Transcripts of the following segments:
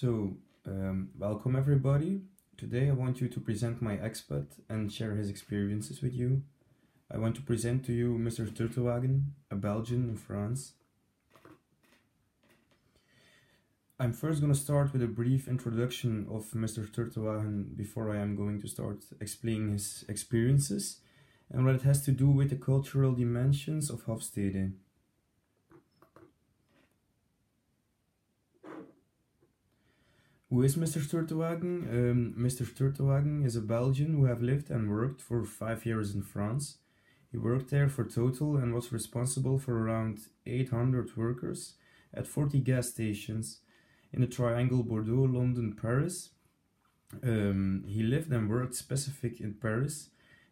Welcome everybody. Today I want you to present my expat and share his experiences with you. I want to present to you Mr. Turtelwagen, a Belgian in France. I'm first going to start with a brief introduction of Mr. Turtelwagen before I am going to start explaining his experiences and what it has to do with the cultural dimensions of Hofstede. Who is Mr. Turtelwagen? Mr. Turtelwagen is a Belgian who have lived and worked for 5 years in France. He worked there for total and was responsible for around 800 workers at 40 gas stations in the triangle Bordeaux, London, Paris. He lived and worked specific in Paris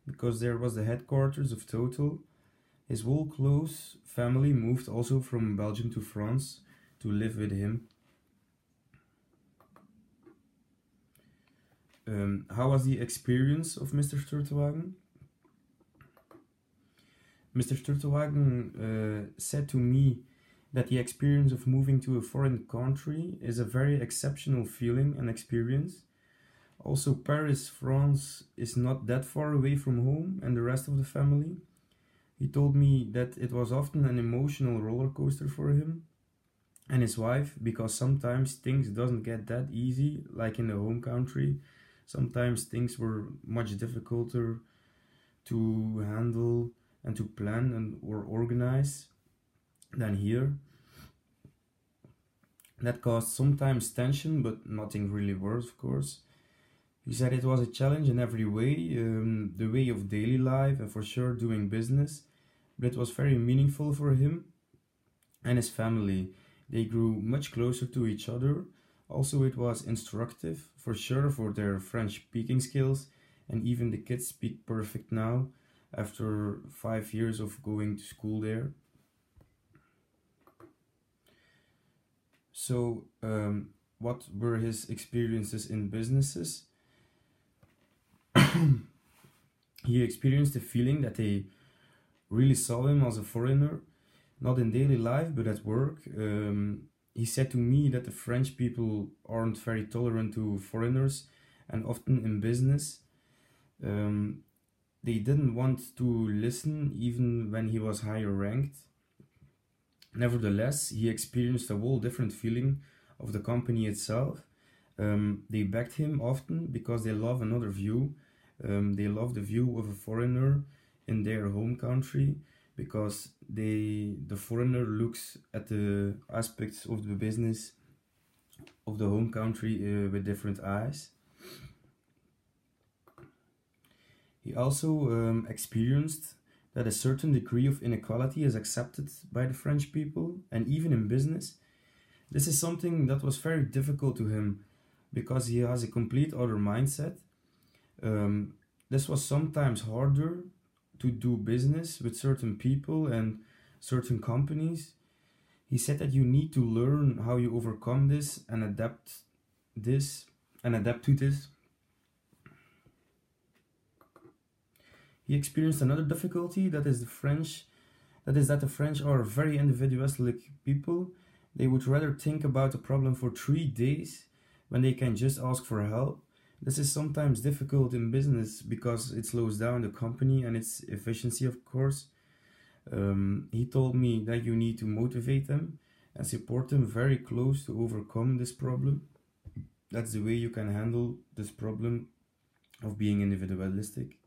because there was the headquarters of Total. His whole close family moved also from Belgium to France to live with him. How was the experience of Mr. Turtelwagen? Mr. Turtelwagen said to me that the experience of moving to a foreign country is a very exceptional feeling and experience. Also, Paris, France is not that far away from home and the rest of the family. He told me that it was often an emotional roller coaster for him and his wife, because sometimes things doesn't get that easy like in the home country. Sometimes things were much difficulter to handle and to plan and or organize than here. That caused sometimes tension, but nothing really worse, of course. He said it was a challenge in every way, the way of daily life and for sure doing business, but it was very meaningful for him and his family. They grew much closer to each other. Also, it was instructive, for sure, for their French speaking skills, and even the kids speak perfect now, after 5 years of going to school there. So, what were his experiences in businesses? He experienced the feeling that they really saw him as a foreigner, not in daily life, but at work. He said to me that the French people aren't very tolerant to foreigners, and often in business they didn't want to listen even when he was higher ranked. Nevertheless, he experienced a whole different feeling of the company itself. They backed him often because they love another view. They love the view of a foreigner in their home country, because the foreigner looks at the aspects of the business of the home country with different eyes. He also experienced that a certain degree of inequality is accepted by the French people, and even in business. This is something that was very difficult to him because he has a complete other mindset. This was sometimes harder to do business with certain people and certain companies. He said that you need to learn how you overcome this and adapt to this. He experienced another difficulty, that is that the French are very individualistic people. They would rather think about a problem for 3 days when they can just ask for help. This is sometimes difficult in business because it slows down the company and its efficiency, of course. He told me that you need to motivate them and support them very close to overcome this problem. That's the way you can handle this problem of being individualistic.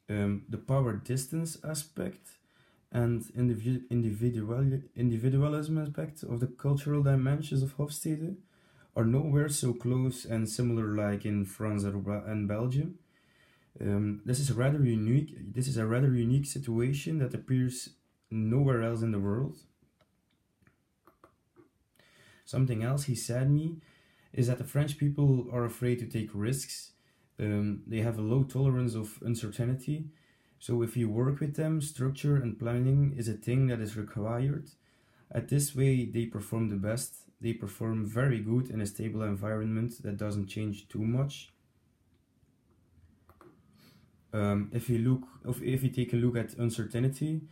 The power distance aspect and individualism aspect of the cultural dimensions of Hofstede are nowhere so close and similar like in France and Belgium. This is a rather unique situation that appears nowhere else in the world. Something else he said me is that the French people are afraid to take risks. They have a low tolerance of uncertainty. So if you work with them, structure and planning is a thing that is required. At this way, they perform the best. They perform very good in a stable environment that doesn't change too much. If you take a look at uncertainty,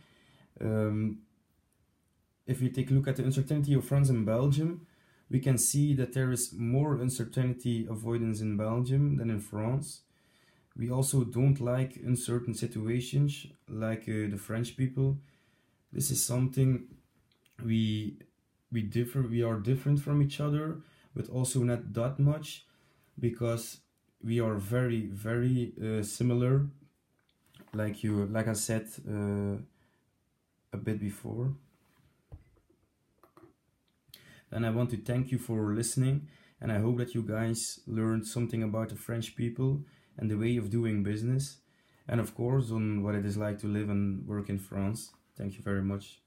if you take a look at the uncertainty of France and Belgium, We can see that there is more uncertainty avoidance in Belgium than in France. We also don't like uncertain situations like the French people. This is something we we are different from each other, but also not that much, because we are very similar, like I said a bit before. And I want to thank you for listening, and I hope that you guys learned something about the French people and the way of doing business, and of course on what it is like to live and work in France. Thank you very much.